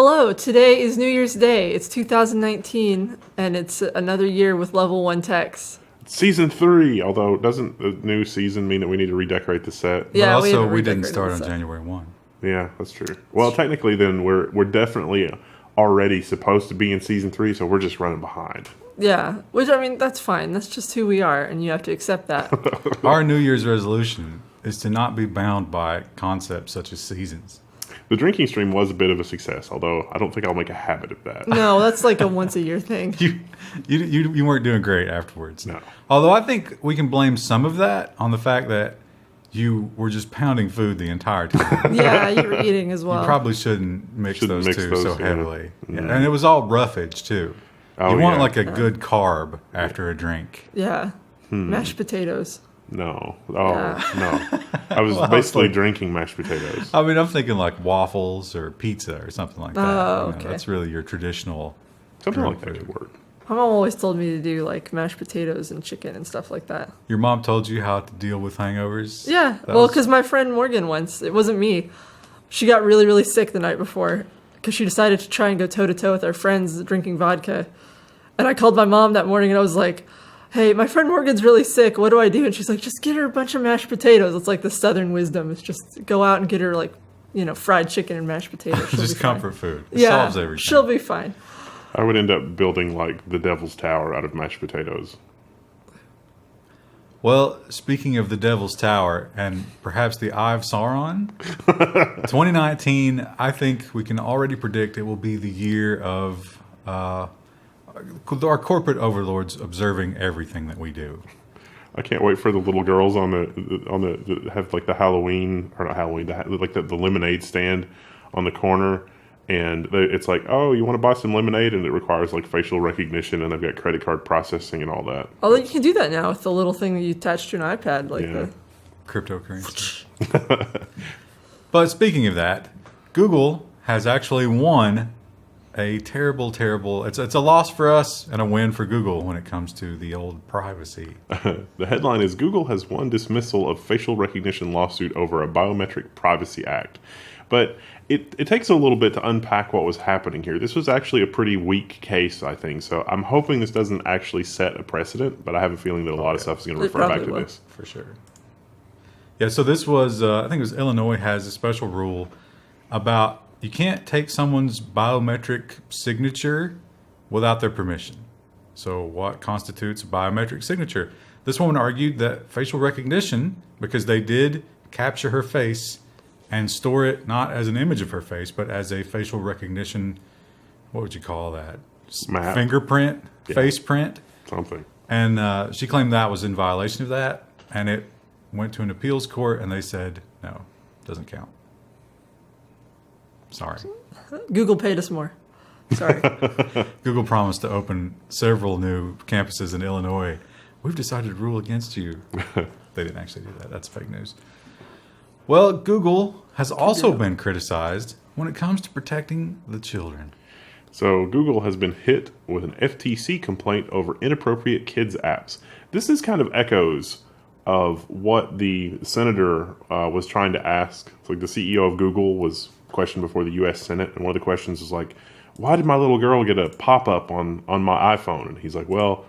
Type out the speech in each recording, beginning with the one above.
Hello, today is New Year's Day. It's 2019, and it's another year with Level 1 techs. Season 3, although doesn't the new season mean that we need to redecorate the set? Yeah, but also, we redecorated didn't start the on set. January 1. Yeah, that's true. Well, technically, then we're definitely already supposed to be in season 3, so we're just running behind. Yeah, which, I mean, that's fine. That's just who we are, and you have to accept that. Our New Year's resolution is to not be bound by concepts such as seasons. The drinking stream was a bit of a success, although I don't think I'll make a habit of that. No, that's like a once-a-year thing. You weren't doing great afterwards. No. Although I think we can blame some of that on the fact that you were just pounding food the entire time. Yeah, you were eating as well. You probably shouldn't mix those two so yeah. heavily. Yeah. Mm. And it was all roughage, too. Oh, you want yeah. like a good carb after a drink. Yeah, mashed potatoes. No. Oh, Yeah. no. I was basically drinking mashed potatoes. I mean, I'm thinking like waffles or pizza or something like that. Oh, You know, okay. That's really your traditional Something like drunk that food. could work. My mom always told me to do like mashed potatoes and chicken and stuff like that. Your mom told you how to deal with hangovers? Yeah, That well, was- because my friend Morgan once, it wasn't me, she got really, really sick the night before because she decided to try and go toe-to-toe with our friends drinking vodka. And I called my mom that morning and I was like, hey, my friend Morgan's really sick. What do I do? And she's like, just get her a bunch of mashed potatoes. It's like the Southern wisdom. It's just go out and get her like, fried chicken and mashed potatoes. She'll just be fine. comfort food. It Yeah, solves everything. she'll be fine. I would end up building like the Devil's Tower out of mashed potatoes. Well, speaking of the Devil's Tower and perhaps the Eye of Sauron, 2019, I think we can already predict it will be the year of our corporate overlords observing everything that we do. I can't wait for the little girls on the have like the Halloween or not Halloween, the lemonade stand on the corner, and it's like, oh, you want to buy some lemonade, and it requires like facial recognition, and they've got credit card processing and all that. Although you can do that now with the little thing that you attach to an iPad, like Yeah. Cryptocurrency. But speaking of that, Google has actually won a terrible, it's a loss for us and a win for Google when it comes to the old privacy. The headline is Google has won dismissal of facial recognition lawsuit over a biometric privacy act. But it takes a little bit to unpack what was happening here. This was actually a pretty weak case, I think. So I'm hoping this doesn't actually set a precedent, but I have a feeling that a lot of stuff is going to refer back probably to will. this. For sure. Yeah, so this was, I think it was Illinois has a special rule about you can't take someone's biometric signature without their permission. So what constitutes a biometric signature? This woman argued that facial recognition, because they did capture her face and store it not as an image of her face, but as a facial recognition, what would you call that? Map. Fingerprint, Yeah. face print. Something. And she claimed that was in violation of that, and it went to an appeals court, and they said, no, doesn't count. Sorry. Google paid us more. Sorry. Google promised to open several new campuses in Illinois. We've decided to rule against you. They didn't actually do that. That's fake news. Well, Google has also been criticized when it comes to protecting the children. So Google has been hit with an FTC complaint over inappropriate kids apps. This is kind of echoes of what the senator was trying to ask. It's like the CEO of Google was questioned before the U.S. Senate, and one of the questions was like, why did my little girl get a pop-up on my iPhone? And he's like, well,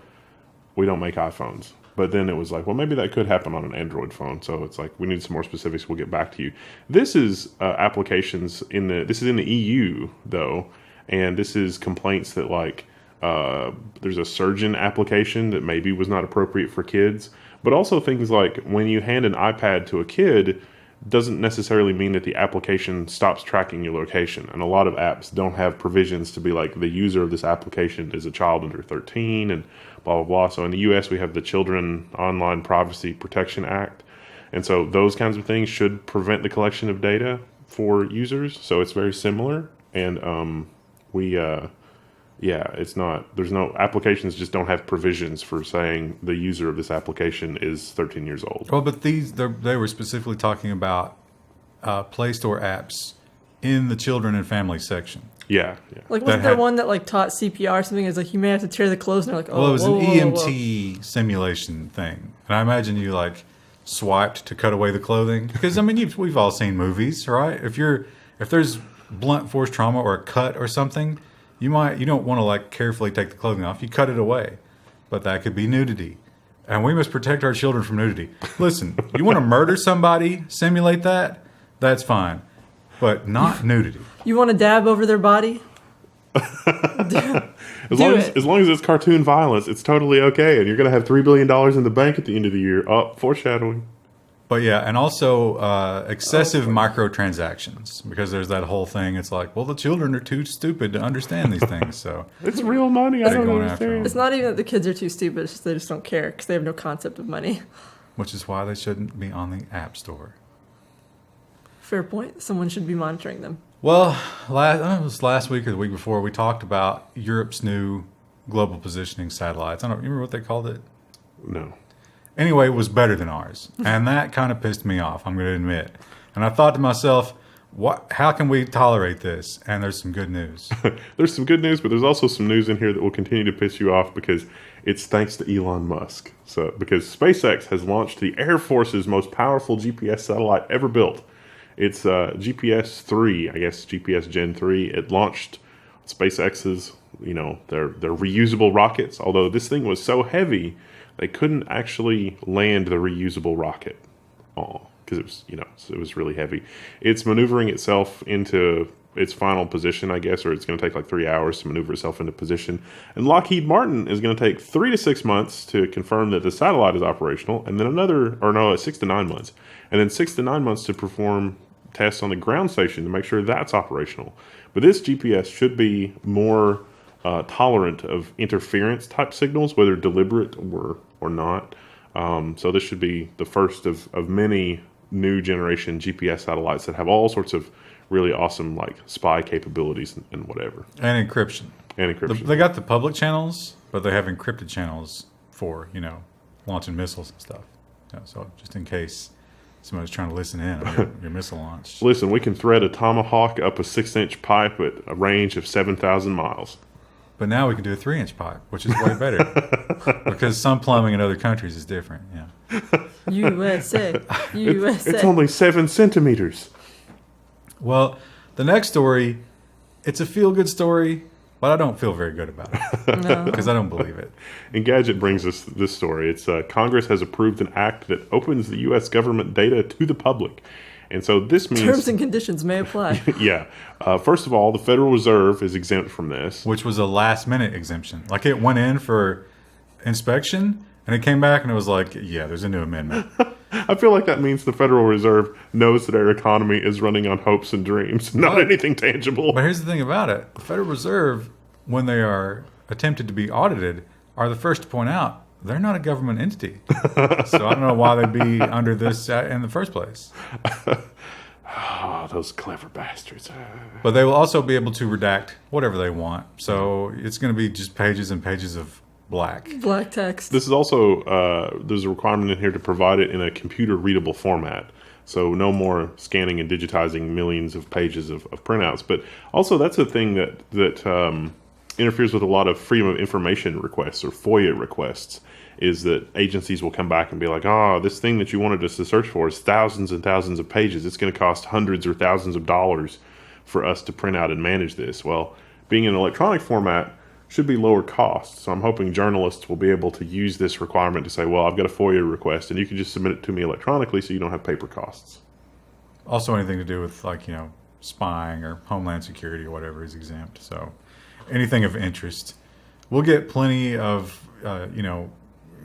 we don't make iPhones. But then it was like, well, maybe that could happen on an Android phone. So it's like, we need some more specifics. We'll get back to you. This is applications this is in the EU though. And this is complaints that like, there's a surgeon application that maybe was not appropriate for kids, but also things like when you hand an iPad to a kid, doesn't necessarily mean that the application stops tracking your location. And a lot of apps don't have provisions to be like the user of this application is a child under 13 and blah, blah, blah. So in the US, we have the Children Online Privacy Protection Act. And so those kinds of things should prevent the collection of data for users. So it's very similar. And it's not, there's no, applications just don't have provisions for saying the user of this application is 13 years old. Well, but they were specifically talking about Play Store apps in the children and family section. Yeah. Like, wasn't there one that like taught CPR or something? It's like you may have to tear the clothes, and they're like, oh, Well, it was whoa, an whoa, whoa, whoa. EMT simulation thing. And I imagine you like swiped to cut away the clothing. Because, I mean, we've all seen movies, right? If there's blunt force trauma or a cut or something, you don't want to like carefully take the clothing off. You cut it away. But that could be nudity. And we must protect our children from nudity. Listen, you want to murder somebody, simulate that, that's fine. But not nudity. You want to dab over their body? As long as it's cartoon violence, it's totally okay. And you're going to have $3 billion in the bank at the end of the year. Oh, foreshadowing. But yeah, and also excessive microtransactions, because there's that whole thing. It's like, well, the children are too stupid to understand these things. So it's real money. I don't going after understand. them. It's not even that the kids are too stupid. It's just they just don't care because they have no concept of money. Which is why they shouldn't be on the App Store. Fair point. Someone should be monitoring them. Well, I don't know if it was last week or the week before, we talked about Europe's new global positioning satellites. I don't remember what they called it. No. Anyway, it was better than ours. And that kind of pissed me off, I'm going to admit. And I thought to myself, how can we tolerate this? And there's some good news. There's some good news, but there's also some news in here that will continue to piss you off because it's thanks to Elon Musk. So, because SpaceX has launched the Air Force's most powerful GPS satellite ever built. It's GPS 3, I guess GPS Gen 3. It launched SpaceX's, their reusable rockets. Although this thing was so heavy, they couldn't actually land the reusable rocket. Because it was really heavy. It's maneuvering itself into its final position, I guess, or it's going to take like 3 hours to maneuver itself into position. And Lockheed Martin is going to take 3 to 6 months to confirm that the satellite is operational, and then 6 to 9 months, and then 6 to 9 months to perform tests on the ground station to make sure that's operational. But this GPS should be more tolerant of interference type signals, whether deliberate or not. So this should be the first of many new generation GPS satellites that have all sorts of really awesome like spy capabilities and whatever. And encryption. They got the public channels, but they have encrypted channels for, launching missiles and stuff. So just in case somebody's trying to listen in on your missile launch. Listen, we can thread a tomahawk up a 6-inch pipe at a range of 7,000 miles. But now we can do a 3-inch pipe, which is way better. Because some plumbing in other countries is different. Yeah. USA. It's only 7 centimeters. Well, the next story, it's a feel-good story, but I don't feel very good about it. No. Because I don't believe it. Engadget brings us this story. It's Congress has approved an act that opens the U.S. government data to the public. And so this means... Terms and conditions may apply. Yeah. First of all, the Federal Reserve is exempt from this. Which was a last-minute exemption. Like, it went in for inspection, and it came back, and it was like, yeah, there's a new amendment. I feel like that means the Federal Reserve knows that our economy is running on hopes and dreams, not anything tangible. But here's the thing about it. The Federal Reserve, when they are attempted to be audited, are the first to point out they're not a government entity. So I don't know why they'd be under this in the first place. Oh, those clever bastards. But they will also be able to redact whatever they want. So it's going to be just pages and pages of black text. This is also, there's a requirement in here to provide it in a computer-readable format. So no more scanning and digitizing millions of pages of printouts. But also that's a thing that interferes with a lot of freedom of information requests or FOIA requests, is that agencies will come back and be like, this thing that you wanted us to search for is thousands and thousands of pages. It's going to cost hundreds or thousands of dollars for us to print out and manage this. Well, being in electronic format should be lower cost. So I'm hoping journalists will be able to use this requirement to say, well, I've got a FOIA request and you can just submit it to me electronically so you don't have paper costs. Also anything to do with spying or homeland security or whatever is exempt. So anything of interest. We'll get plenty of,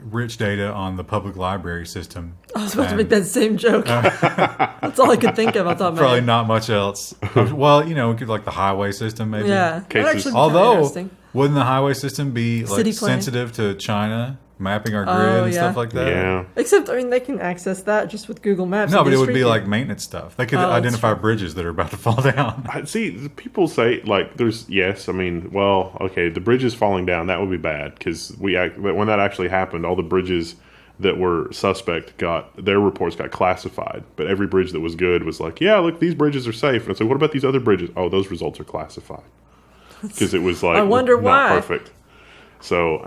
rich data on the public library system. I was about to make that same joke. That's all I could think of. I thought, probably not much else. Well, we could like the highway system maybe. Yeah. Cases. Although, wouldn't the highway system be like sensitive to China mapping our grid and stuff like that? Yeah. Except, they can access that just with Google Maps. No, but it would be like maintenance stuff. They could identify bridges that are about to fall down. See, people say, the bridges falling down, that would be bad, because when that actually happened, all the bridges that were suspect their reports got classified, but every bridge that was good was like, yeah, look, these bridges are safe. And I said, what about these other bridges? Oh, those results are classified. Because it was I wonder not why. Perfect. So,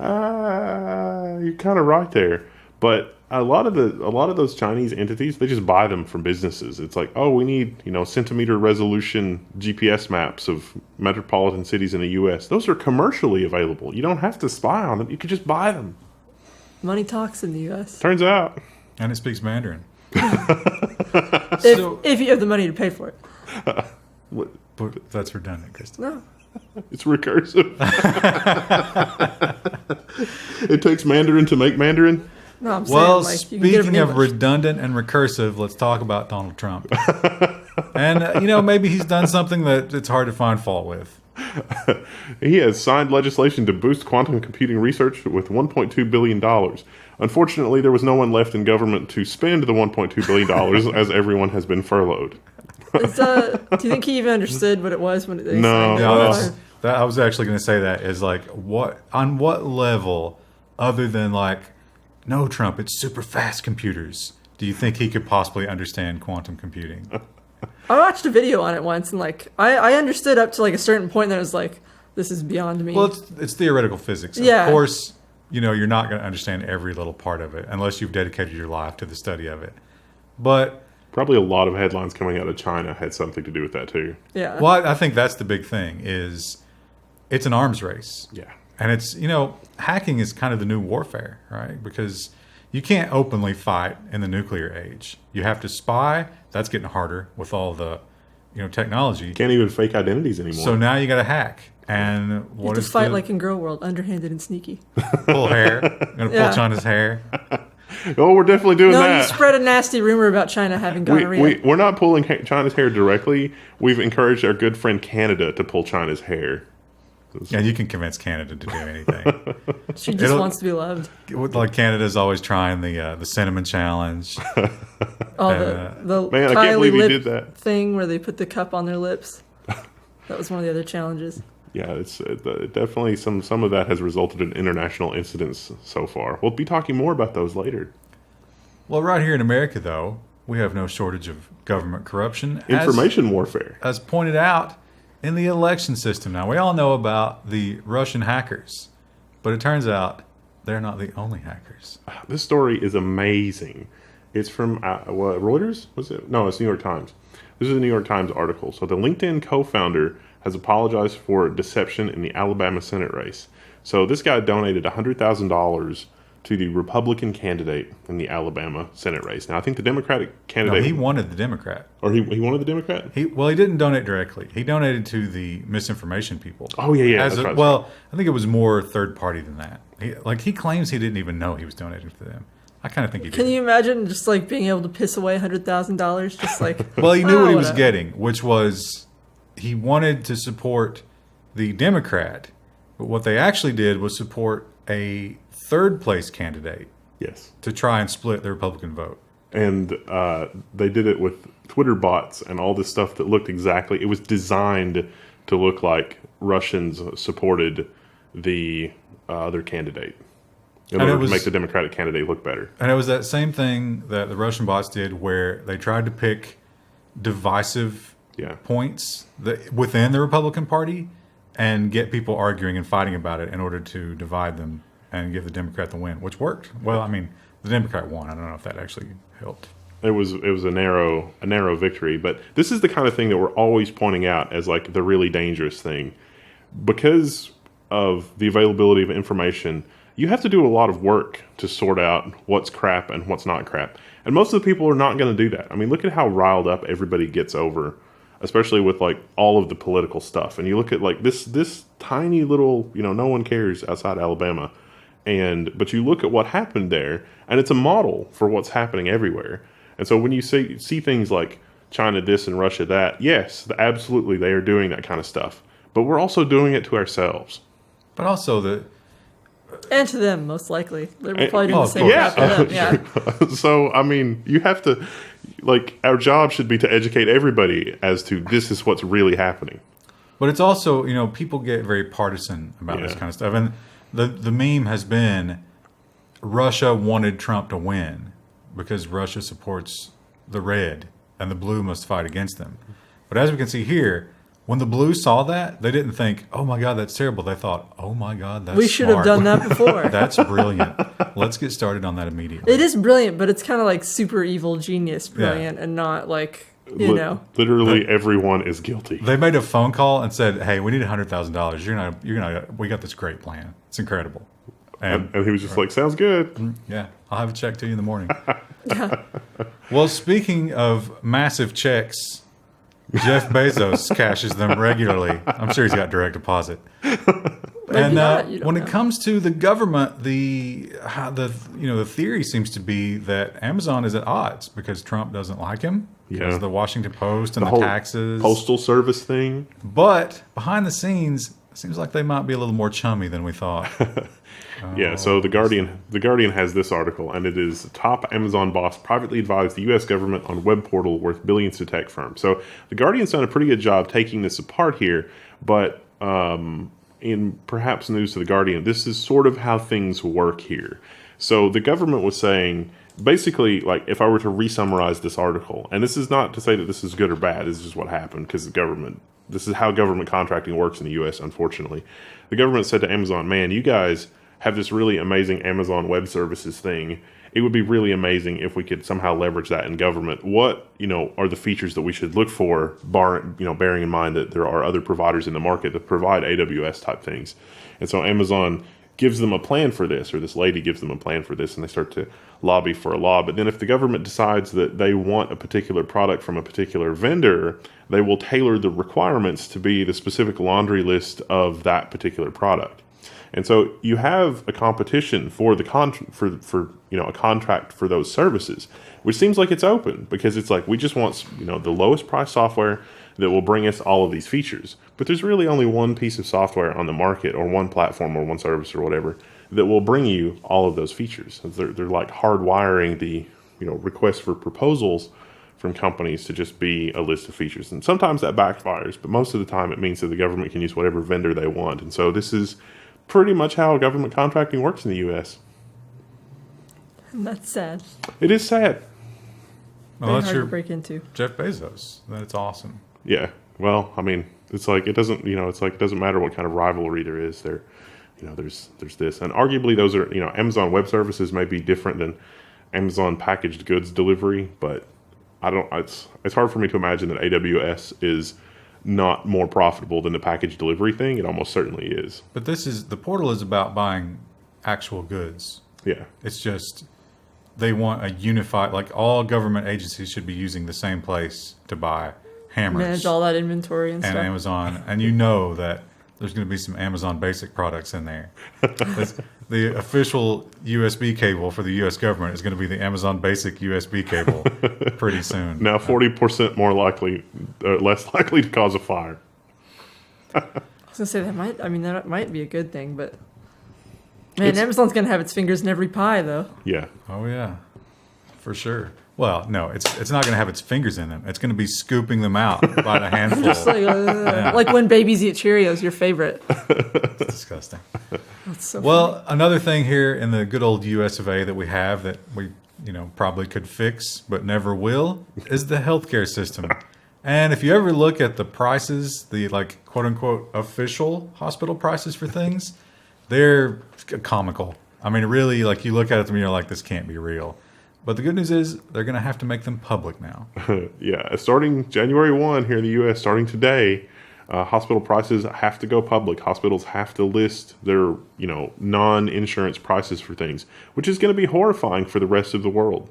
you're kind of right there. But a lot of those Chinese entities, they just buy them from businesses. It's like, oh, we need centimeter resolution GPS maps of metropolitan cities in the U.S. Those are commercially available. You don't have to spy on them. You could just buy them. Money talks in the U.S. Turns out. And it speaks Mandarin. If you have the money to pay for it. But that's redundant, Kristen. No. It's recursive. It takes Mandarin to make Mandarin. No, I'm Well, saying, you can get it speaking in of English. redundant and recursive, let's talk about Donald Trump. And, maybe he's done something that it's hard to find fault with. He has signed legislation to boost quantum computing research with $1.2 billion. Unfortunately, there was no one left in government to spend the $1.2 billion as everyone has been furloughed. Do you think he even understood what it was when they No. signed it? No, I was actually going to say that is like, on what level, other than like, no, Trump, it's super fast computers, do you think he could possibly understand quantum computing? I watched a video on it once, and I understood up to like a certain point. That I was like, this is beyond me. Well, it's theoretical physics. Yeah. Of course, you're not going to understand every little part of it unless you've dedicated your life to the study of it. But Probably a lot of headlines coming out of China had something to do with that too. Yeah. well, I think that's the big thing is it's an arms race. Yeah. And it's, hacking is kind of the new warfare, right? Because you can't openly fight in the nuclear age. You have to spy. That's getting harder with all the, technology. Can't even fake identities anymore. So now you got to hack. And You what have to is fight the like in Girl World, underhanded and sneaky. pull hair? Going to Yeah. pull China's hair. Oh, we're definitely doing No, that. you spread a nasty rumor about China having gonorrhea. We're not pulling China's hair directly. We've encouraged our good friend Canada to pull China's hair. Yeah, you can convince Canada to do anything. She just It'll- wants to be loved. Like Canada's always trying the cinnamon challenge. Oh, the Man, I can't Kylie believe he lip did that. thing where they put the cup on their lips. That was one of the other challenges. Yeah, it's definitely some of that has resulted in international incidents so far. We'll be talking more about those later. Well, right here in America, though, we have no shortage of government corruption. Information warfare. As pointed out in the election system. Now, we all know about the Russian hackers, but it turns out they're not the only hackers. This story is amazing. It's from what, Reuters? Was it? No, it's New York Times. This is a New York Times article. So the LinkedIn co-founder has apologized for deception in the Alabama Senate race. So this guy donated $100,000 to the Republican candidate in the Alabama Senate race. Now, I think the Democratic No, candidate... he wanted the Democrat. Or he wanted the Democrat? He didn't donate directly. He donated to the misinformation people. Oh, yeah. That's right. Well, I think it was more third party than that. He claims he didn't even know he was donating to them. I kind of think he did. Can you imagine just like being able to piss away $100,000? Just like, Well, he knew what he was whatever. getting, which was he wanted to support the Democrat, but what they actually did was support a third place candidate Yes. to try and split the Republican vote. And they did it with Twitter bots and all this stuff that looked exactly... It was designed to look like Russians supported the other candidate in And it order was- to make the Democratic candidate look better. And it was that same thing that the Russian bots did where they tried to pick divisive Yeah. points within the Republican Party and get people arguing and fighting about it in order to divide them and give the Democrat the win, which worked. Well, I mean, the Democrat won. I don't know if that actually helped. It was a narrow victory, but this is the kind of thing that we're always pointing out as like the really dangerous thing. Because of the availability of information, you have to do a lot of work to sort out what's crap and what's not crap. And most of the people are not going to do that. I mean, look at how riled up everybody gets over, especially with like all of the political stuff. And you look at like this tiny little, no one cares outside Alabama. But you look at what happened there, and it's a model for what's happening everywhere. And so when you see things like China this and Russia that, yes, absolutely, they are doing that kind of stuff. But we're also doing it to ourselves. But also and to them, most likely. They're probably doing Oh, the of same crap to them. Yeah. So, I mean, you have to, like, our job should be to educate everybody as to this is what's really happening. But it's also, people get very partisan about this Yeah. kind of stuff. And the meme has been Russia wanted Trump to win because Russia supports the red and the blue must fight against them. But as we can see here, When the Blues saw that, they didn't think, "Oh my God, that's terrible." They thought, "Oh my God, that's We should have smart. done that before. That's brilliant. Let's get started on that immediately." It is brilliant, but it's kind of like super evil genius brilliant and not like, you know. Literally everyone is guilty. They made a phone call and said, "Hey, we need $100,000. We got this great plan. It's incredible." And he was just like, "Sounds good." Yeah, I'll have a check to you in the morning. Well, speaking of massive checks, Jeff Bezos cashes them regularly. I'm sure he's got direct deposit. And when it comes to the government, the theory seems to be that Amazon is at odds because Trump doesn't like him because of the Washington Post and the whole taxes, postal service thing. But behind the scenes, it seems like they might be a little more chummy than we thought. Yeah, so the Guardian has this article, and it is top Amazon boss privately advised the U.S. government on web portal worth billions to tech firms. So the Guardian's done a pretty good job taking this apart here, but in perhaps news to the Guardian, this is sort of how things work here. So the government was saying, basically, like if I were to re-summarize this article, and this is not to say that this is good or bad, this is just what happened because this is how government contracting works in the U.S., unfortunately. The government said to Amazon, "Man, you guys have this really amazing Amazon Web Services thing. It would be really amazing if we could somehow leverage that in government. What, are the features that we should look for, bearing in mind that there are other providers in the market that provide AWS type things?" And so Amazon gives them a plan for this, or this lady gives them a plan for this, and they start to lobby for a law. But then if the government decides that they want a particular product from a particular vendor, they will tailor the requirements to be the specific laundry list of that particular product. And so you have a competition for the a contract for those services, which seems like it's open because it's like we just want the lowest price software that will bring us all of these features. But there's really only one piece of software on the market, or one platform, or one service, or whatever, that will bring you all of those features. They're like hardwiring the request for proposals from companies to just be a list of features. And sometimes that backfires, but most of the time it means that the government can use whatever vendor they want. And so this is pretty much how government contracting works in the U.S. And that's sad. It is sad. Well, Very that's hard your to break into. Jeff Bezos. That's awesome. Yeah. Well, I mean, it's like it doesn't matter what kind of rivalry there is. There's this, and arguably those are Amazon Web Services may be different than Amazon packaged goods delivery, but it's hard for me to imagine that AWS is not more profitable than the package delivery thing. It almost certainly is. But the portal is about buying actual goods. Yeah. It's just they want a unified, like all government agencies should be using the same place to buy hammers. Manage all that inventory and stuff. Amazon. And that there's going to be some Amazon basic products in there. The official USB cable for the U.S. government is going to be the Amazon basic USB cable pretty soon. Now 40% less likely to cause a fire. I was going to say that might be a good thing, but man, Amazon's going to have its fingers in every pie, though. Yeah. Oh, yeah. For sure. Well, no, it's not going to have its fingers in them. It's going to be scooping them out by the handful. Just like when babies eat Cheerios, your favorite. It's disgusting. That's so funny. Another thing here in the good old US of A that we have that we probably could fix but never will is the healthcare system. And if you ever look at the prices, the quote unquote official hospital prices for things, they're comical. I mean, really, you look at it and you're like, this can't be real. But the good news is they're going to have to make them public now. Yeah, starting January 1 here in the U.S., starting today, hospital prices have to go public. Hospitals have to list their, non-insurance prices for things, which is going to be horrifying for the rest of the world.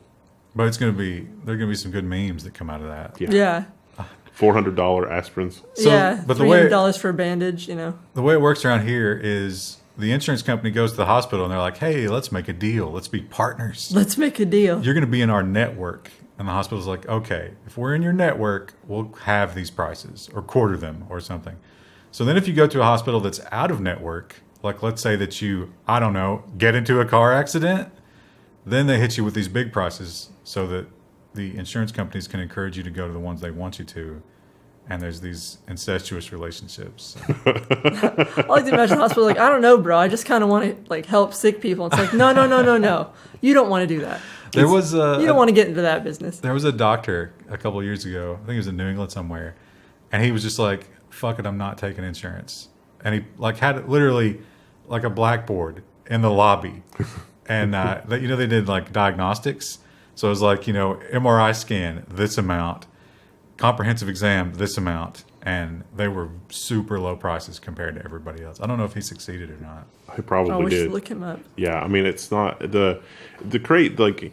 But there are going to be some good memes that come out of that. Yeah. $400 aspirins. But $300 for a bandage, The way it works around here is the insurance company goes to the hospital and they're like, "Hey, let's make a deal. Let's be partners. Let's make a deal. You're going to be in our network." And the hospital's like, "Okay, if we're in your network, we'll have these prices or quarter them or something." So then if you go to a hospital that's out of network, let's say that you, I don't know, get into a car accident, then they hit you with these big prices so that the insurance companies can encourage you to go to the ones they want you to. And there's these incestuous relationships. I like to imagine the hospital I don't know, bro. I just kind of want to help sick people. It's like, no. You don't want to do that. You don't want to get into that business. There was a doctor a couple of years ago. I think he was in New England somewhere. And he was just like, fuck it, I'm not taking insurance. And he like had it literally like a blackboard in the lobby. And, they did like diagnostics. So it was like, MRI scan, this amount, comprehensive exam, this amount. And they were super low prices compared to everybody else. I don't know if he succeeded or not. He probably we did. should look him up. Yeah, I mean, it's not the crate, like,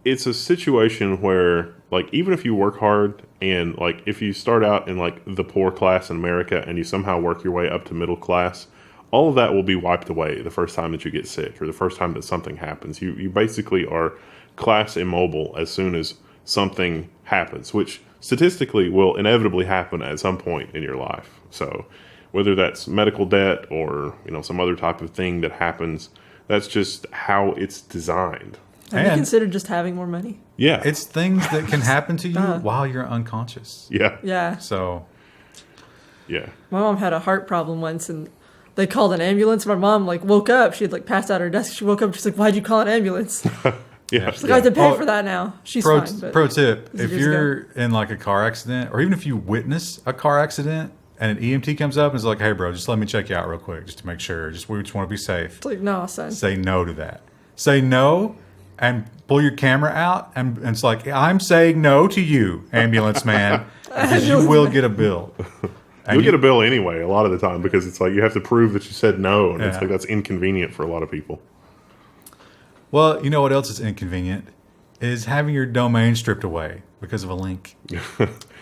it's a situation where, like, even if you work hard and, like, if you start out in, like, the poor class in America and you somehow work your way up to middle class, all of that will be wiped away the first time that you get sick or the first time that something happens. You basically are class immobile as soon as something happens, which statistically will inevitably happen at some point in your life. So whether that's medical debt or, some other type of thing that happens, that's just how it's designed. Have you considered just having more money? Yeah. It's things that can happen to you while you're unconscious. Yeah. Yeah. So, yeah. My mom had a heart problem once, and they called an ambulance. My mom, woke up. She had, passed out at her desk. She woke up. She's like, why'd you call an ambulance? Yeah. She's like, I have to pay for that now. She's fine. But pro tip, if years you're in, a car accident, or even if you witness a car accident, and an EMT comes up and is like, hey, bro, just let me check you out real quick, just to make sure. We just want to be safe. It's like, no, son. Say no to that. Say no and pull your camera out. And it's like, I'm saying no to you, ambulance man, because you will get a bill. You'll get a bill anyway a lot of the time because it's like you have to prove that you said no. And it's Yeah. like that's inconvenient for a lot of people. Well, you know what else is inconvenient? Is having your domain stripped away because of a link.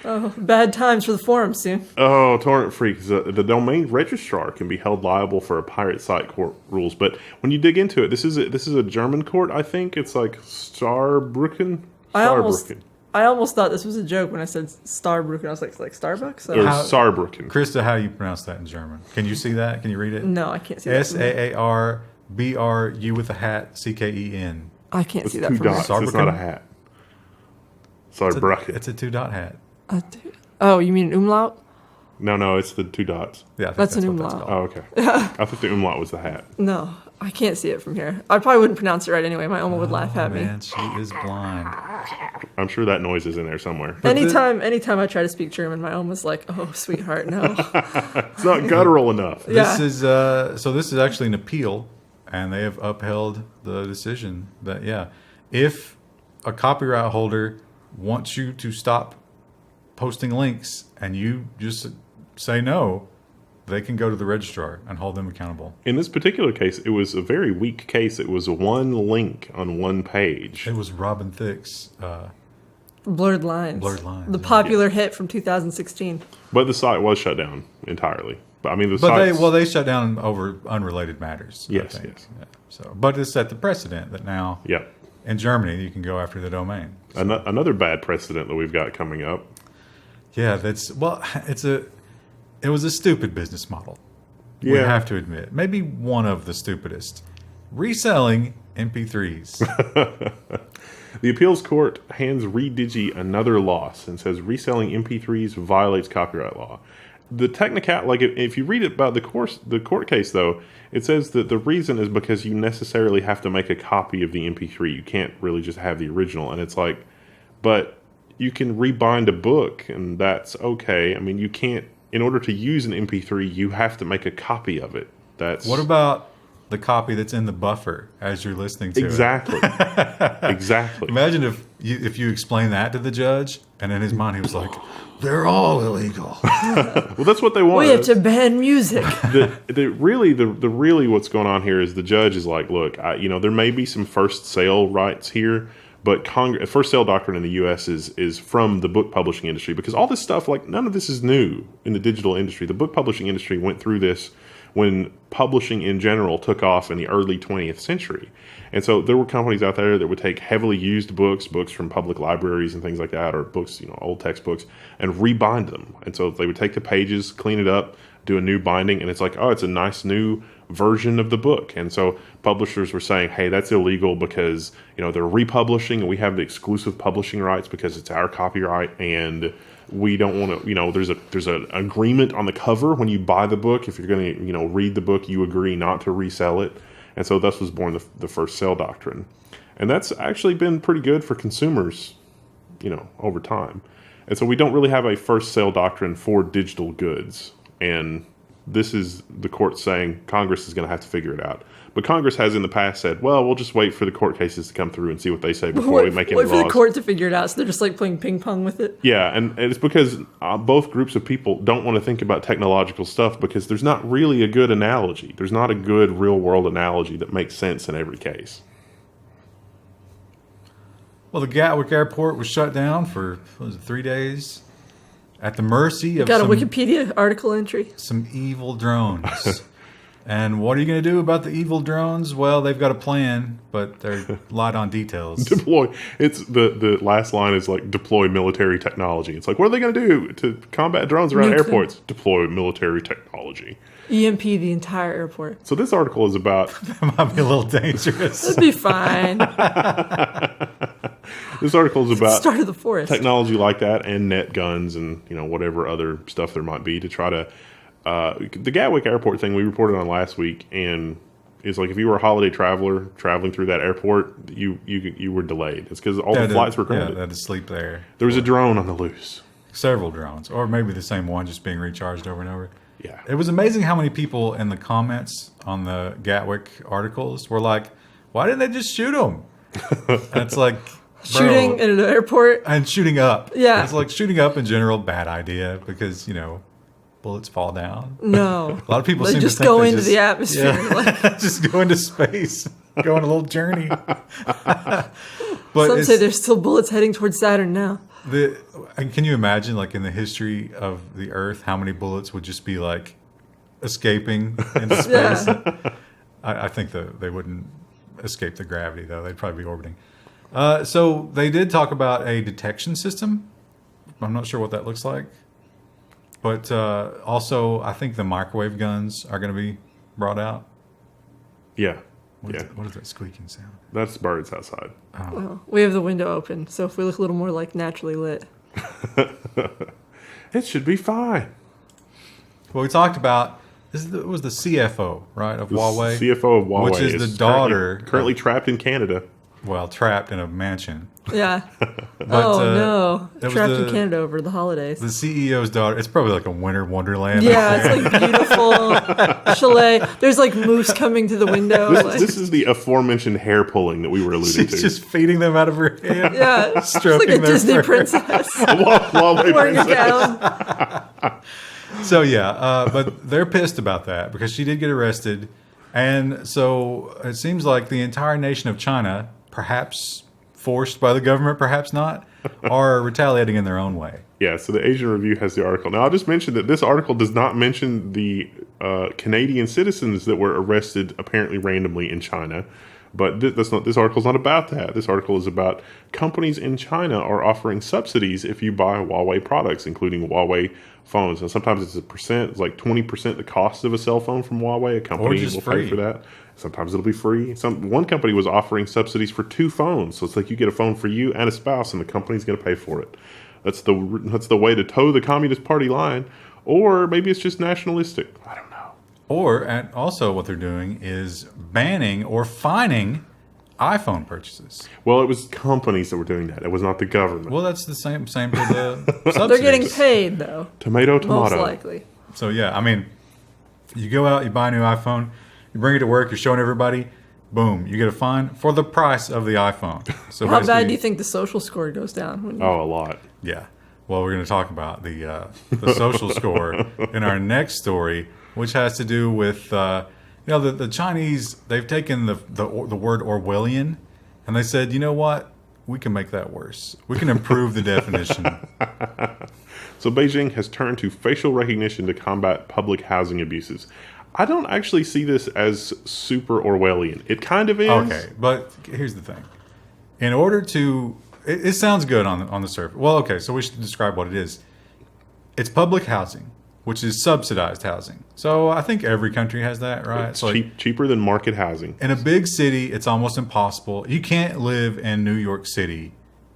Oh, bad times for the forum soon. Oh, torrent freaks. The domain registrar can be held liable for a pirate site court rules. But when you dig into it, this is a German court, I think. It's like Starbrücken? I almost thought this was a joke when I said Starbrücken. I was like Starbucks? Or Saarbrücken. Krista, how do you pronounce that in German? Can you see that? Can you read it? No, I can't see that. SAARBRU with a hat, CKEN. I can't It's see that two from here. dots. It's not a hat. Saarbrücken. It's a 2-dot hat. Oh, you mean umlaut? No, it's the two dots. Yeah, I think That's an what umlaut. Oh, okay. I thought the umlaut was the hat. No, I can't see it from here. I probably wouldn't pronounce it right anyway. My Oma would laugh at me. Man, she is blind. I'm sure that noise is in there somewhere. Anytime I try to speak German, my Oma's like, "Oh, sweetheart, no." It's not guttural enough. Yeah. This is actually an appeal, and they have upheld the decision that if a copyright holder wants you to stop posting links and you just say no, they can go to the registrar and hold them accountable. In this particular case, it was a very weak case. It was one link on one page. It was Robin Thicke's Blurred Lines. The popular hit from 2016. But the site was shut down entirely. But I mean, they shut down over unrelated matters. Yes, I think. yes. Yeah. So, but it set the precedent that now in Germany you can go after the domain. So, another bad precedent that we've got coming up. Yeah, it was a stupid business model. We have to admit. Maybe one of the stupidest. Reselling MP3s. The appeals court hands ReDigi another loss and says reselling MP3s violates copyright law. The if you read about the court case, though, it says that the reason is because you necessarily have to make a copy of the MP3. You can't really just have the original. And it's like, but you can rebind a book, and that's okay. I mean, you can't, in order to use an MP3, you have to make a copy of it. What about the copy that's in the buffer as you're listening to it? Exactly. Imagine if you explain that to the judge, and in his mind he was like, they're all illegal. Well, that's what they want. We have to ban music. Really what's going on here is the judge is like, look, there may be some first sale rights here, but first sale doctrine in the U.S. is from the book publishing industry, because all this stuff, none of this is new in the digital industry. The book publishing industry went through this when publishing in general took off in the early 20th century. And so there were companies out there that would take heavily used books from public libraries and things like that, or books, old textbooks, and rebind them. And so they would take the pages, clean it up, do a new binding, and it's like, oh, it's a nice new version of the book. And so publishers were saying, hey, that's illegal because, they're republishing and we have the exclusive publishing rights because it's our copyright, and we don't want to, there's an agreement on the cover when you buy the book. If you're going to, read the book, you agree not to resell it. And so thus was born the first sale doctrine. And that's actually been pretty good for consumers, over time. And so we don't really have a first sale doctrine for digital goods. And this is the court saying Congress is going to have to figure it out. But Congress has in the past said, well, we'll just wait for the court cases to come through and see what they say before we make any laws. Wait for the court to figure it out. So they're just like playing ping pong with it. Yeah, and it's because both groups of people don't want to think about technological stuff because there's not really a good analogy. There's not a good real-world analogy that makes sense in every case. Well, the Gatwick Airport was shut down for, 3 days? At the mercy of Got a Wikipedia article entry. Some evil drones. And what are you going to do about the evil drones? Well, they've got a plan, but they're light on details. Deploy. It's the last line is like deploy military technology. It's like, what are they going to do to combat drones around airports? Deploy military technology. EMP the entire airport. So this article is about... That might be a little dangerous. That'd be fine. This article is about start of the forest. Technology like that and net guns and whatever other stuff there might be to try to... the Gatwick Airport thing we reported on last week, and it's like if you were a holiday traveler traveling through that airport, you were delayed. It's because all the flights were grounded. Yeah, they had to sleep there. There was a drone on the loose. Several drones, or maybe the same one just being recharged over and over. Yeah. It was amazing how many people in the comments on the Gatwick articles were like, why didn't they just shoot them? And it's like... Shooting in an airport? And shooting up. Yeah. It's like shooting up in general, bad idea because, bullets fall down. No. A lot of people they seem just to think go they into the atmosphere. Yeah. Like. Just go into space. Go on a little journey. But some say there's still bullets heading towards Saturn now. And can you imagine, like, in the history of the Earth, how many bullets would just be, like, escaping into space? Yeah. I think that they wouldn't escape the gravity, though. They'd probably be orbiting. So they did talk about a detection system. I'm not sure what that looks like. But also, I think the microwave guns are going to be brought out. Yeah. What is that squeaking sound? That's birds outside. Oh. Well, we have the window open, so if we look a little more like naturally lit. It should be fine. Well, we talked about, it was the CFO, right, of Huawei? CFO of Huawei. Which is the daughter. Currently trapped in Canada. Well, trapped in a mansion. Yeah. But, no. Trapped in the Canada over the holidays. The CEO's daughter. It's probably like a winter wonderland. Yeah, it's like beautiful chalet. There's like moose coming to the window. This is the aforementioned hair pulling that we were alluding to. She's just feeding them out of her hand. Yeah, stroking it's like a their Disney fur. princess. Huawei Wearing a princess. gown. So yeah, but they're pissed about that because she did get arrested, and so it seems like the entire nation of China, perhaps forced by the government, perhaps not, are retaliating in their own way. Yeah, so the Asian Review has the article. Now, I'll just mention that this article does not mention the Canadian citizens that were arrested apparently randomly in China. But this article's not about that. This article is about companies in China are offering subsidies if you buy Huawei products, including Huawei phones. And sometimes it's a percent. It's like 20% the cost of a cell phone from Huawei. A company will pay for that. Sometimes it'll be free. One company was offering subsidies for 2 phones. So it's like you get a phone for you and a spouse, and the company's going to pay for it. That's the way to toe the Communist Party line. Or maybe it's just nationalistic. I don't know. And also what they're doing is banning or fining iPhone purchases. Well, it was companies that were doing that. It was not the government. Well, that's the same for the subsidies. They're getting paid, though. Tomato. Most likely. So, yeah, I mean, you go out, you buy a new iPhone, you bring it to work, you're showing everybody, boom, you get a fine for the price of the iPhone. So how bad do you think the social score goes down? A lot. Yeah. Well, we're going to talk about the social score in our next story, which has to do with, the Chinese, they've taken the word Orwellian, and they said, you know what? We can make that worse. We can improve the definition. So Beijing has turned to facial recognition to combat public housing abuses. I don't actually see this as super Orwellian. It kind of is. Okay, but here's the thing. In order to... It sounds good on the surface. Well, okay, so we should describe what it is. It's public housing, which is subsidized housing. So I think every country has that, right? It's cheaper than market housing. In a big city, it's almost impossible. You can't live in New York City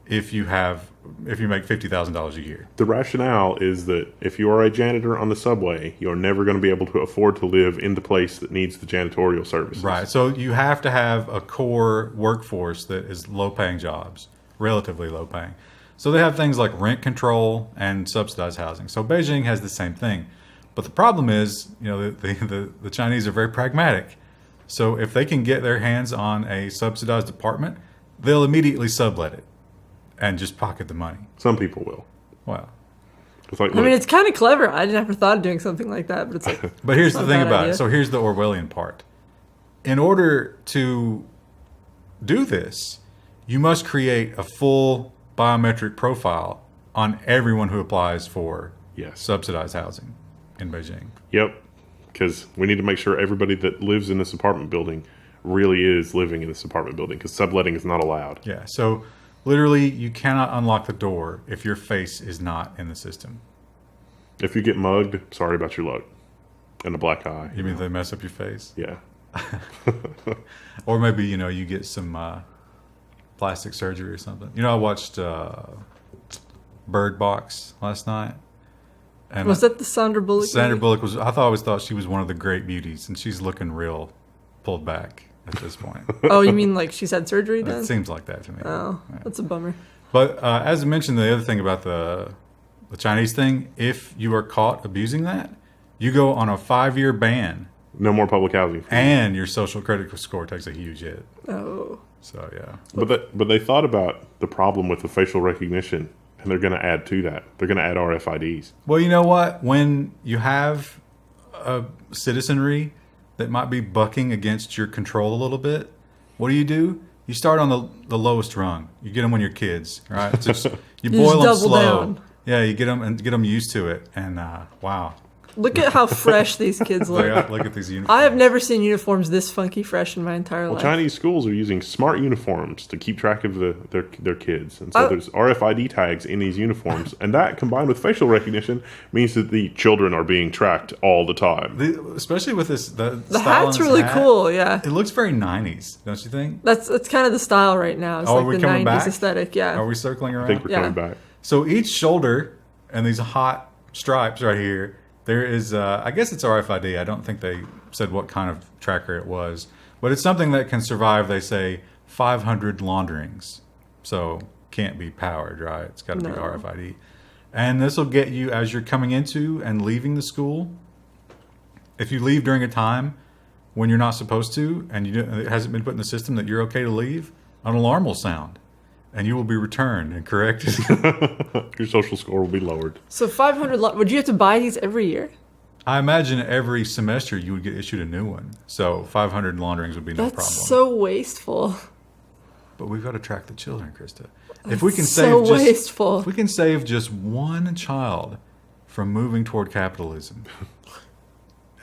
if you make $50,000 a year. The rationale is that if you are a janitor on the subway, you're never going to be able to afford to live in the place that needs the janitorial services. Right. So you have to have a core workforce that is low-paying jobs, relatively low-paying. So they have things like rent control and subsidized housing. So Beijing has the same thing. But the problem is, the Chinese are very pragmatic. So if they can get their hands on a subsidized apartment, they'll immediately sublet it and just pocket the money. Some people will. Wow. It's like, I mean, it's kind of clever. I never thought of doing something like that, but it's like. But here's the not a thing bad about idea. it. So here's the Orwellian part. In order to do this, you must create a full biometric profile on everyone who applies for yes. subsidized housing in Beijing. Yep. Because we need to make sure everybody that lives in this apartment building really is living in this apartment building, because subletting is not allowed. Yeah. So literally, you cannot unlock the door if your face is not in the system. If you get mugged, sorry about your luck. And a black eye. You mean they mess up your face? Yeah. Or maybe, you get some plastic surgery or something. I watched Bird Box last night. And Was that the Sandra Bullock? Sandra movie? Bullock I always thought she was one of the great beauties, and she's looking real pulled back at this point. Oh, you mean like she's had surgery then? It seems like that to me. Oh, Yeah. that's a bummer. But as I mentioned, the other thing about the Chinese thing, if you are caught abusing that, you go on a 5-year ban, No more public housing. and your social credit score takes a huge hit. Oh. So yeah, But they thought about the problem with the facial recognition, and they're going to add to that. They're going to add RFIDs. well, you know what? When you have a citizenry that might be bucking against your control a little bit, what do? You start on the lowest rung. You get them when you're kids, right? It's just, you boil them double slow. down. Yeah, you get them used to it, and wow, Look at how fresh these kids look. look at these uniforms. I have never seen uniforms this funky fresh in my entire Well, life. Chinese schools are using smart uniforms to keep track of their kids. And so there's RFID tags in these uniforms. And that, combined with facial recognition, means that the children are being tracked all the time. Especially with this, the The style on hat's his really hat, cool, yeah. It looks very 90s, don't you think? That's kind of the style right now. It's Oh, are like we the coming 90s back? aesthetic, yeah. Are we circling around? I think we're Yeah. coming back. So each shoulder and these hot stripes right here, there is, I guess it's RFID. I don't think they said what kind of tracker it was, but it's something that can survive, they say, 500 launderings. So can't be powered, right? It's got to be No. RFID. And this will get you as you're coming into and leaving the school. If you leave during a time when you're not supposed to, and it hasn't been put in the system that you're okay to leave, an alarm will sound. And you will be returned and corrected. Your social score will be lowered. So 500, would you have to buy these every year? I imagine every semester you would get issued a new one. So 500 launderings would be no That's problem. so wasteful. But we've got to track the children, Krista. If we can so save wasteful. if we can save just one child from moving toward capitalism,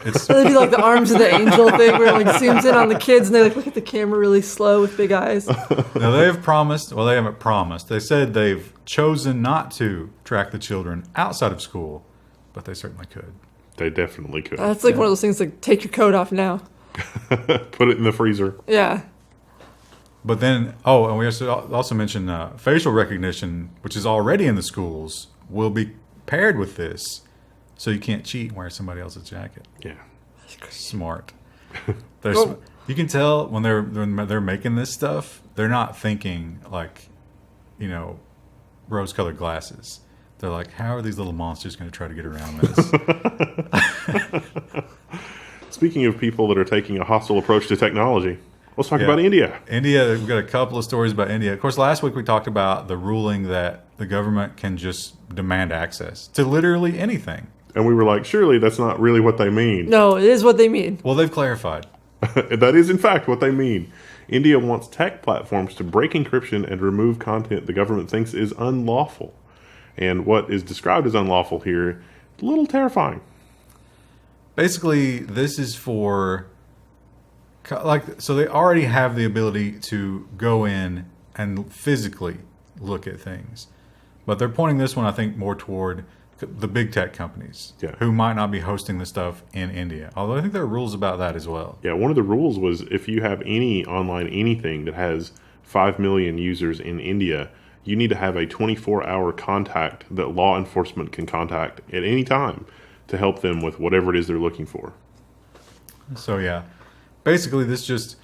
it's It'd be like the arms of the angel thing where it like zooms in on the kids and they like look at the camera really slow with big eyes. now they have promised. Well, they haven't promised. They said they've chosen not to track the children outside of school, but they certainly could. They definitely could. That's like one of those things like take your coat off now. Put it in the freezer. Yeah. But then, and we also mentioned facial recognition, which is already in the schools, will be paired with this, so you can't cheat and wear somebody else's jacket. Yeah. Smart. Well- You can tell when they're making this stuff, they're not thinking like, rose-colored glasses. They're like, how are these little monsters going to try to get around this? Speaking of people that are taking a hostile approach to technology, let's talk about India. India, we've got a couple of stories about India. Of course, last week we talked about the ruling that the government can just demand access to literally anything. And we were like, surely that's not really what they mean. No, it is what they mean. Well, they've clarified. That is, in fact, what they mean. India wants tech platforms to break encryption and remove content the government thinks is unlawful. And what is described as unlawful here, a little terrifying. Basically, this is for, so they already have the ability to go in and physically look at things. But they're pointing this one, I think, more toward the big tech companies who might not be hosting the stuff in India. Although I think there are rules about that as well. Yeah, one of the rules was if you have any online anything that has 5 million users in India, you need to have a 24-hour contact that law enforcement can contact at any time to help them with whatever it is they're looking for. So, yeah. Basically, this just,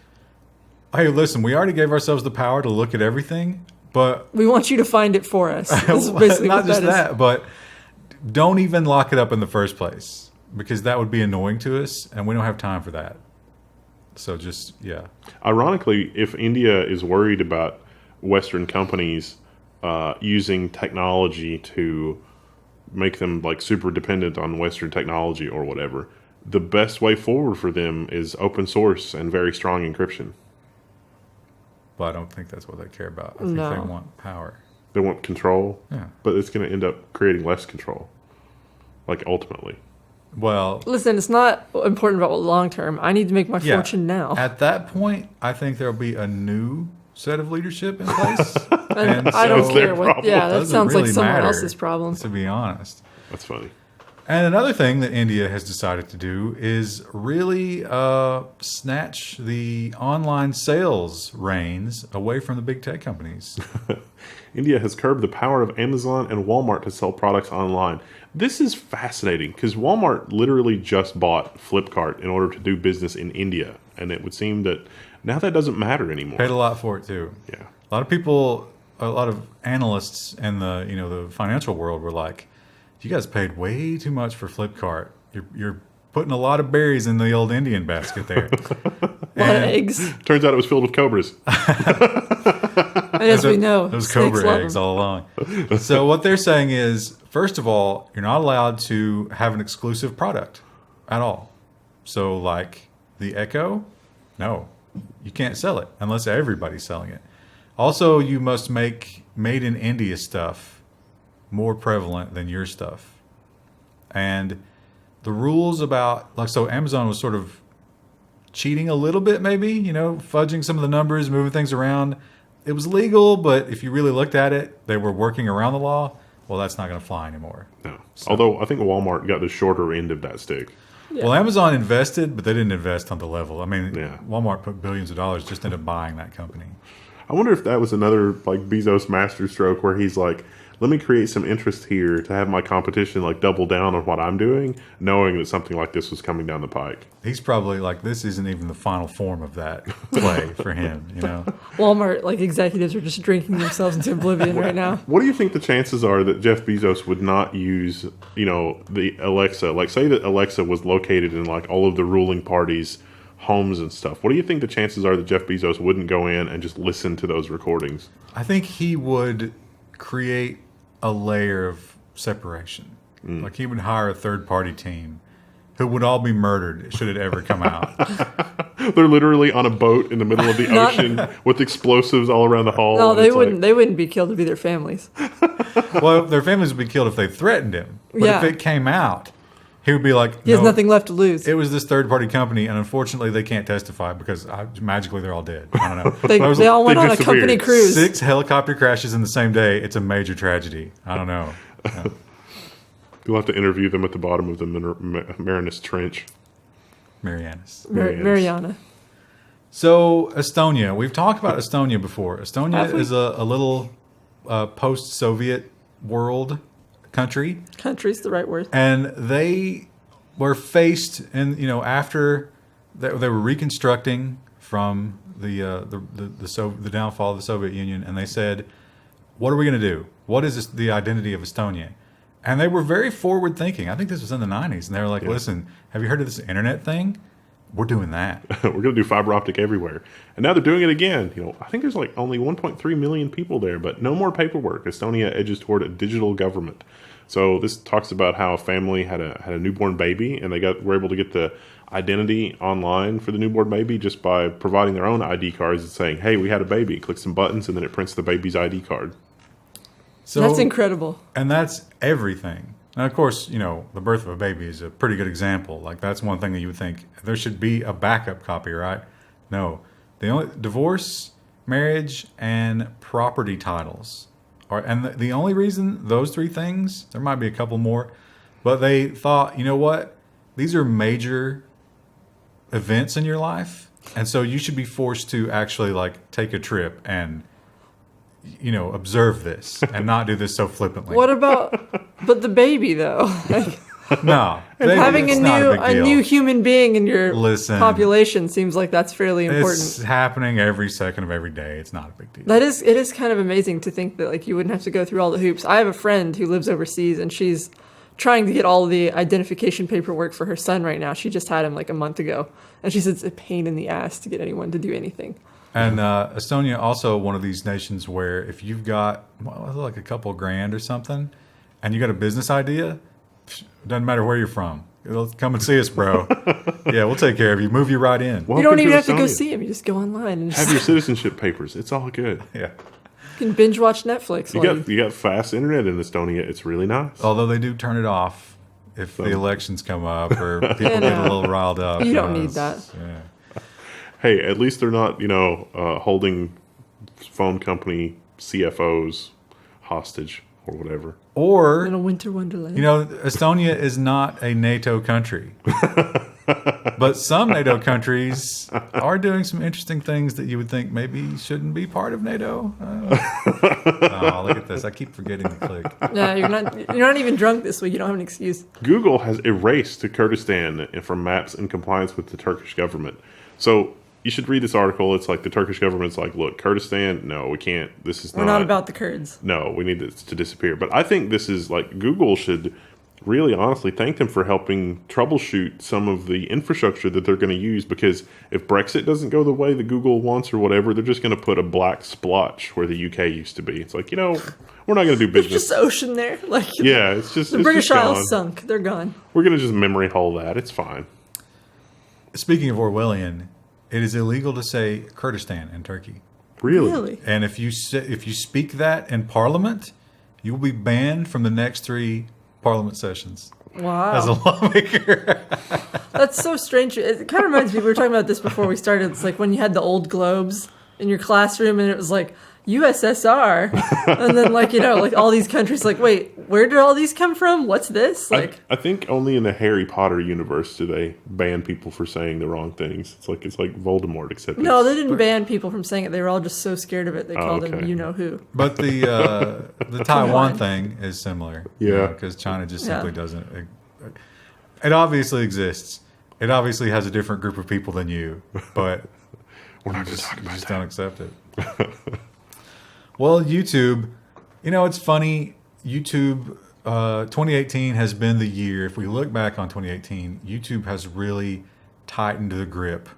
hey, listen, we already gave ourselves the power to look at everything, But We want you to find it for us. This is basically not what just that is. that, but don't even lock it up in the first place because that would be annoying to us, and we don't have time for that. So just Ironically, if India is worried about Western companies using technology to make them like super dependent on Western technology or whatever, the best way forward for them is open source and very strong encryption. But I don't think that's what they care about. I think No. they want power. They want control, Yeah. but it's going to end up creating less control, like ultimately. Well, Listen, it's not important about long term. I need to make my fortune now. At that point, I think there'll be a new set of leadership in place. And and I so don't it's their care what. problem. Yeah, that doesn't sounds really like someone matter, else's problem. to be honest. That's funny. And another thing that India has decided to do is really snatch the online sales reins away from the big tech companies. India has curbed the power of Amazon and Walmart to sell products online. This is fascinating because Walmart literally just bought Flipkart in order to do business in India. And it would seem that now that doesn't matter anymore. Paid a lot for it too. Yeah. A lot of people, a lot of analysts in the financial world were like, "You guys paid way too much for Flipkart. You're putting a lot of berries in the old Indian basket there." A lot of eggs. Turns out it was filled with cobras. And as we know, those snakes cobra love eggs them. all along. So what they're saying is, first of all, you're not allowed to have an exclusive product at all. So like the Echo, no, you can't sell it unless everybody's selling it. Also, you must make made in India stuff more prevalent than your stuff. And the rules about, like, so Amazon was sort of cheating a little bit, maybe, fudging some of the numbers, moving things around. It was legal, but if you really looked at it, they were working around the law. Well, that's not going to fly anymore. No. Although I think Walmart got the shorter end of that stick. Yeah. Well, Amazon invested, but they didn't invest on the level. I mean, Yeah. Walmart put billions of dollars just into buying that company. I wonder if that was another like Bezos masterstroke where he's like, let me create some interest here to have my competition like double down on what I'm doing, knowing that something like this was coming down the pike. He's probably like, this isn't even the final form of that play for him, Walmart executives are just drinking themselves into oblivion right now. What do you think the chances are that Jeff Bezos would not use, the Alexa? Like, say that Alexa was located in like all of the ruling parties' homes and stuff. What do you think the chances are that Jeff Bezos wouldn't go in and just listen to those recordings? I think he would create a layer of separation. Like he would hire a third-party team who would all be murdered should it ever come out. They're literally on a boat in the middle of the ocean with explosives all around the hull. No, and they it's wouldn't. like- They wouldn't be killed. It'd be their families. Well, their families would be killed if they threatened him. But Yeah. if it came out, he would be like, He has "No, nothing left to lose. it was this third-party company, and unfortunately they can't testify because magically they're all dead." I don't know. They, But I was they all they went on a disappeared. company cruise. 6 helicopter crashes in the same day. It's a major tragedy. I don't know. You'll have to interview them at the bottom of the Marinus Trench. Marianas. Mariana. So Estonia, we've talked about Estonia before. Have Estonia we? is a little post-Soviet world country, Country's the right word. and they were faced, and after they were reconstructing from the downfall of the Soviet Union, and they said, "What are we going to do? What is the identity of Estonia?" And they were very forward thinking. I think this was in the 90s, and they were like, "Listen, have you heard of this internet thing? We're doing that." We're going to do fiber optic everywhere. And now they're doing it again. I think there's like only 1.3 million people there, but no more paperwork. Estonia edges toward a digital government. So this talks about how a family had a newborn baby, and were able to get the identity online for the newborn baby just by providing their own ID cards and saying, "Hey, we had a baby." Click some buttons, and then it prints the baby's ID card. So That's incredible. And that's everything. And of course, the birth of a baby is a pretty good example. Like that's one thing that you would think there should be a backup copy, right? No. The only divorce, marriage, and property titles are, and the only reason those 3 things, there might be a couple more, but they thought, you know what? These are major events in your life, and so you should be forced to actually take a trip and observe this and not do this so flippantly. What about? But the baby though. No. Having it's not a big deal. new human being in your Listen, population seems like that's fairly important. It's happening every second of every day. It's not a big deal. It is kind of amazing to think that like you wouldn't have to go through all the hoops. I have a friend who lives overseas and she's trying to get all the identification paperwork for her son right now. She just had him like a month ago. And she said it's a pain in the ass to get anyone to do anything. And Estonia also one of these nations where if you've got like a couple grand or something and you got a business idea, doesn't matter where you're from. Come and see us, bro. Yeah, we'll take care of you. Move you right in. You don't even have to go see him. You just go online and have your citizenship papers. It's all good. Yeah. You can binge watch Netflix. You got fast internet in Estonia. It's really nice. Although they do turn it off if the elections come up or people get a little riled up. You don't need that. Yeah. Hey, at least they're not, holding phone company CFOs hostage or whatever. Or, in a winter wonderland. Estonia is not a NATO country. But some NATO countries are doing some interesting things that you would think maybe shouldn't be part of NATO. Oh, look at this. I keep forgetting to click. Yeah, you're not even drunk this week. You don't have an excuse. Google has erased Kurdistan from maps in compliance with the Turkish government. So you should read this article. It's like the Turkish government's like, look, Kurdistan, no, we can't. We're not about the Kurds. No, we need this to disappear. But I think this is like Google should really honestly thank them for helping troubleshoot some of the infrastructure that they're going to use, because if Brexit doesn't go the way that Google wants or whatever, they're just going to put a black splotch where the UK used to be. It's like, we're not going to do business. There's just ocean there. Yeah, it's just the British Isles sunk. They're gone. We're going to just memory hole that. It's fine. Speaking of Orwellian, it is illegal to say Kurdistan in Turkey. Really? And if you speak that in Parliament, you will be banned from the next 3 Parliament sessions. Wow. As a lawmaker. That's so strange. It kind of reminds me, we were talking about this before we started. It's like when you had the old globes in your classroom and it was like USSR. And then like all these countries like, wait, where did all these come from? What's this? I think only in the Harry Potter universe do they ban people for saying the wrong things. It's like Voldemort, except no, they didn't ban people from saying it. They were all just so scared of it. They called him you-know-who. But the Taiwan thing is similar. Yeah. Because China just simply doesn't. It obviously exists. It obviously has a different group of people than you. But we're not just talking about just that. Don't accept it. Well, YouTube, it's funny. YouTube 2018 has been the year. If we look back on 2018, YouTube has really tightened the grip.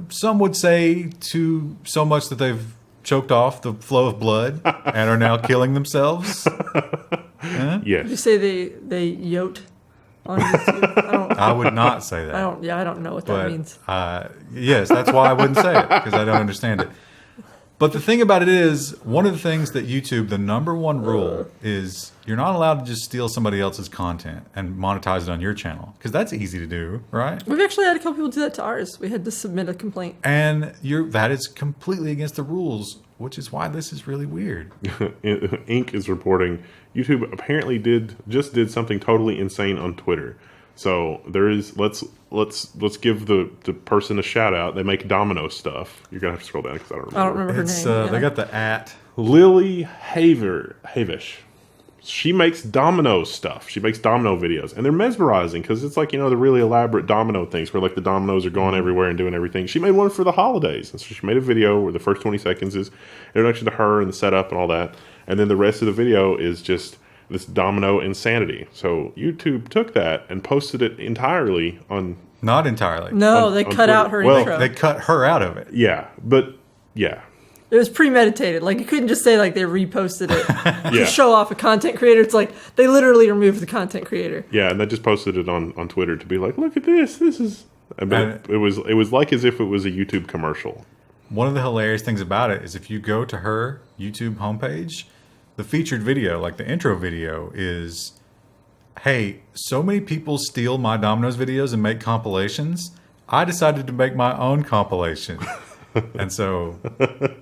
Some would say to so much that they've choked off the flow of blood and are now killing themselves. Yes. Did you say they yote on YouTube? I would not say that. I don't know what that means. Yes, that's why I wouldn't say it, because I don't understand it. But the thing about it is, one of the things that YouTube, the number one rule is you're not allowed to just steal somebody else's content and monetize it on your channel, because that's easy to do, right? We've actually had a couple people do that to ours. We had to submit a complaint. And that is completely against the rules, which is why this is really weird. Inc. is reporting YouTube apparently did something totally insane on Twitter. So there is let's give the person a shout out. They make domino stuff. You're gonna have to scroll down because I don't remember her name. They got the @ Lily Havish. She makes domino stuff. She makes domino videos, and they're mesmerizing because it's like the really elaborate domino things where like the dominoes are going everywhere and doing everything. She made one for the holidays, and so she made a video where the first 20 seconds is introduction to her and the setup and all that, and then the rest of the video is just this domino insanity. So YouTube took that and posted it entirely on... Not entirely. No, they cut out her intro. They cut her out of it. Yeah, but yeah. It was premeditated. Like, you couldn't just say, like, they reposted it to show off a content creator. It's like, they literally removed the content creator. Yeah, and they just posted it on Twitter to be like, look at this. This is... It was like as if it was a YouTube commercial. One of the hilarious things about it is if you go to her YouTube homepage... The featured video, like the intro video, is, hey, so many people steal my Domino's videos and make compilations. I decided to make my own compilation. And so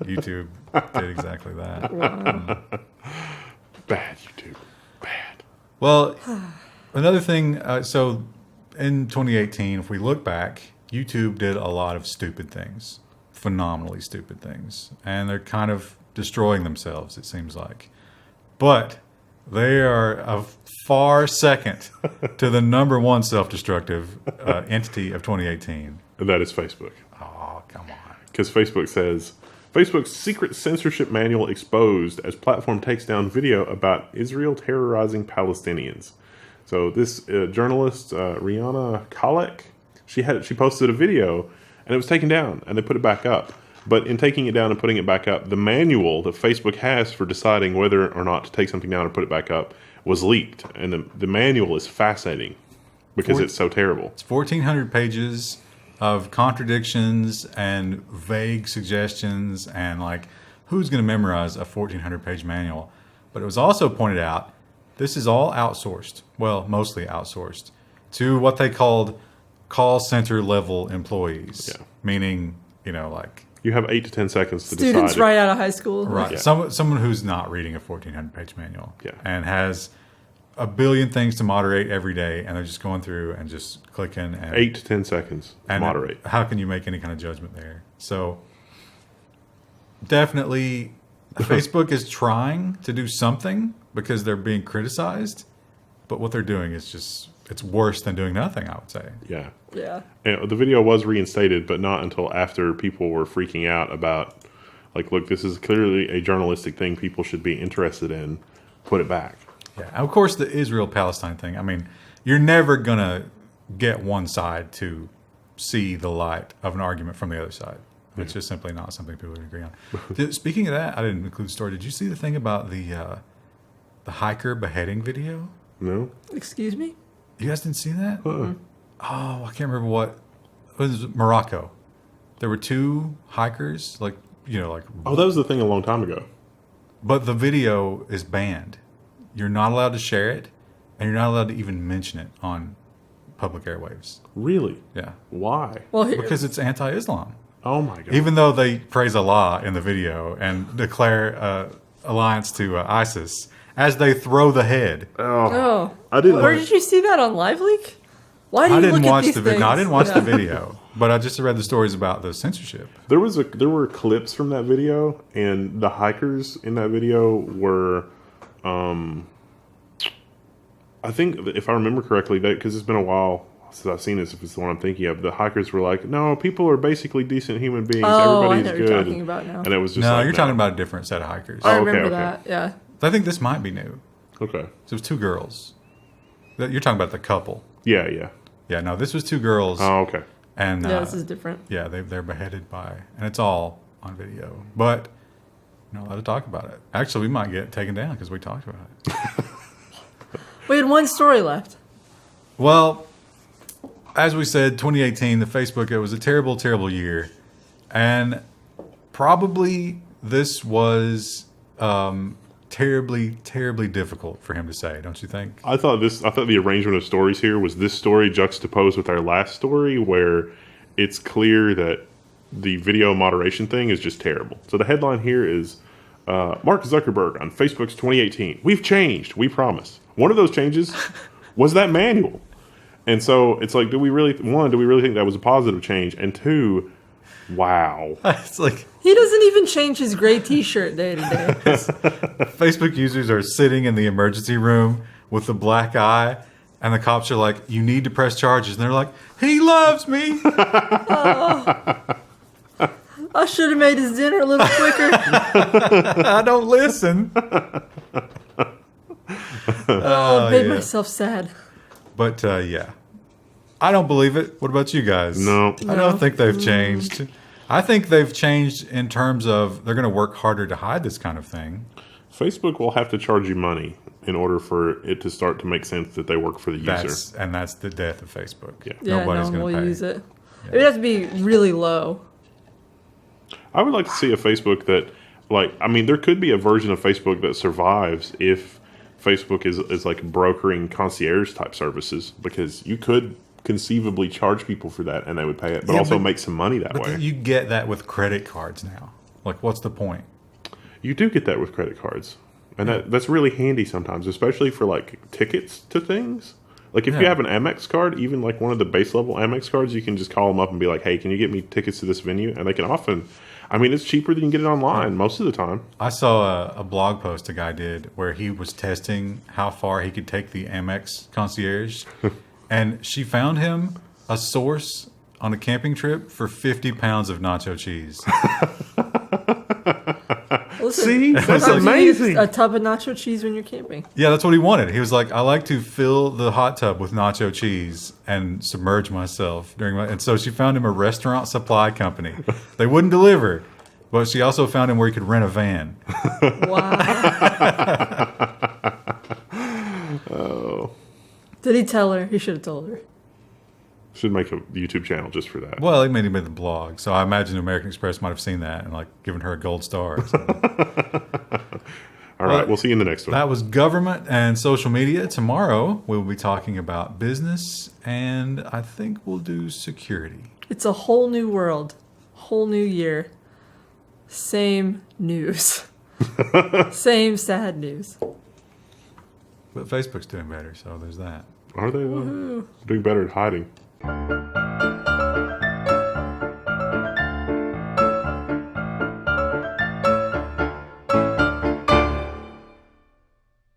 YouTube did exactly that. Wow. Bad YouTube. Bad. Well, another thing, so in 2018, if we look back, YouTube did a lot of stupid things, phenomenally stupid things. And they're kind of destroying themselves, it seems like. But They are a far second to the number one self-destructive entity of 2018. And that is Facebook. Oh, come on. Because Facebook says, Facebook's secret censorship manual exposed as platform takes down video about Israel terrorizing Palestinians. So this journalist, Rihanna Kalek, she posted a video and it was taken down and they put it back up. But in taking it down and putting it back up, the manual that Facebook has for deciding whether or not to take something down or put it back up was leaked. And the manual is fascinating because it's so terrible. It's 1,400 pages of contradictions and vague suggestions, and like, who's going to memorize a 1,400-page manual? But it was also pointed out, this is all outsourced, well, mostly outsourced, to what they called call center level employees. Yeah. Meaning, like... You have 8 to 10 seconds to Students decide. right out of high school. Right. Yeah. Someone who's not reading a 1,400-page manual. Yeah. And has a billion things to moderate every day, and they're just going through and just clicking. And 8 to 10 seconds to moderate. How can you make any kind of judgment there? So definitely Facebook is trying to do something because they're being criticized, but what they're doing is just, it's worse than doing nothing, I would say. Yeah. Yeah. And the video was reinstated, but not until after people were freaking out about, like, look, this is clearly a journalistic thing people should be interested in. Put it back. Yeah. And of course, the Israel-Palestine thing, I mean, you're never going to get one side to see the light of an argument from the other side. It's just simply not something people would agree on. Speaking of that, I didn't include the story. Did you see the thing about the hiker beheading video? No? Excuse me? You guys didn't see that? Uh-uh. Oh, I can't remember what. It was Morocco. There were 2 hikers, like. Oh, that was the thing a long time ago. But the video is banned. You're not allowed to share it, and you're not allowed to even mention it on public airwaves. Really? Yeah. Why? Well, Because it's anti-Islam. Oh, my God. Even though they praise Allah in the video and declare alliance to ISIS as they throw the head. oh. I didn't Where know. did you see that on Live Leak? Why do I you didn't look watch at these the video. things? No, I didn't watch the Yeah. video, but I just read the stories about the censorship. There were clips from that video, and the hikers in that video were, I think if I remember correctly, because it's been a while since I've seen this, if it's the one I'm thinking of, the hikers were like, "No, people are basically decent human beings. Oh, I know Everybody's what good." you're talking about now. And it was just No, like, you're talking about a different set of hikers. I Oh, okay, remember okay. that. Yeah. I think this might be new. Okay. So it was 2 girls. You're talking about the couple. Yeah, yeah. Yeah, no, this was 2 girls. Oh, okay. And Yeah, this is different. yeah, they're beheaded by, and it's all on video. But you're not allowed to talk about it. Actually, we might get taken down because we talked about it. We had one story left. Well, as we said, 2018, the Facebook, it was a terrible, terrible year. And probably this was terribly, terribly difficult for him to say, don't you think? I thought the arrangement of stories here was this story juxtaposed with our last story, where it's clear that the video moderation thing is just terrible. So the headline here is Mark Zuckerberg on Facebook's 2018. We've changed. We promise. One of those changes was that manual. And so it's like, do we really think that was a positive change? And 2, wow. It's like He doesn't even change his gray T-shirt day to day. Facebook users are sitting in the emergency room with the black eye, and the cops are like, you need to press charges. And they're like, he loves me. I should have made his dinner a little quicker. I don't listen. I made yeah. myself sad. But yeah, I don't believe it. What about you guys? No. I don't think they've changed. I think they've changed in terms of they're going to work harder to hide this kind of thing. Facebook will have to charge you money in order for it to start to make sense that they work for the user. That's the death of Facebook. Yeah. Yeah, Nobody's no one going to will pay. use it. It would have to be really low. I would like to see a Facebook that, like, I mean, there could be a version of Facebook that survives if Facebook is like brokering concierge type services, because you could conceivably charge people for that and they would pay it, but Yeah, also but- make some money that way. You get that with credit cards now. Like, what's the point? You do get that with credit cards. And that's really handy sometimes, especially for like tickets to things. Like if you Yeah. have an Amex card, even like one of the base level Amex cards, you can just call them up and be like, hey, can you get me tickets to this venue? And they can often, I mean, it's cheaper than you can get it online most of the time. I saw a blog post a guy did where he was testing how far he could take the Amex concierge, and she found him a source on a camping trip for 50 pounds of nacho cheese. Listen, See? That's sometimes you need amazing. a tub of nacho cheese when you're camping. Yeah, that's what he wanted. He was like, I like to fill the hot tub with nacho cheese and submerge myself during my. And so she found him a restaurant supply company. They wouldn't deliver, but she also found him where he could rent a van. Wow. Oh. Did he tell her? He should have told her. Should make a YouTube channel just for that. Well, he made the blog, so I imagine American Express might have seen that and like given her a gold star. All right, we'll see you in the next one. That was government and social media. Tomorrow we'll be talking about business, and I think we'll do security. It's a whole new world, whole new year. Same news. Same sad news. But Facebook's doing better, so there's that. Are they, though? Doing better at hiding.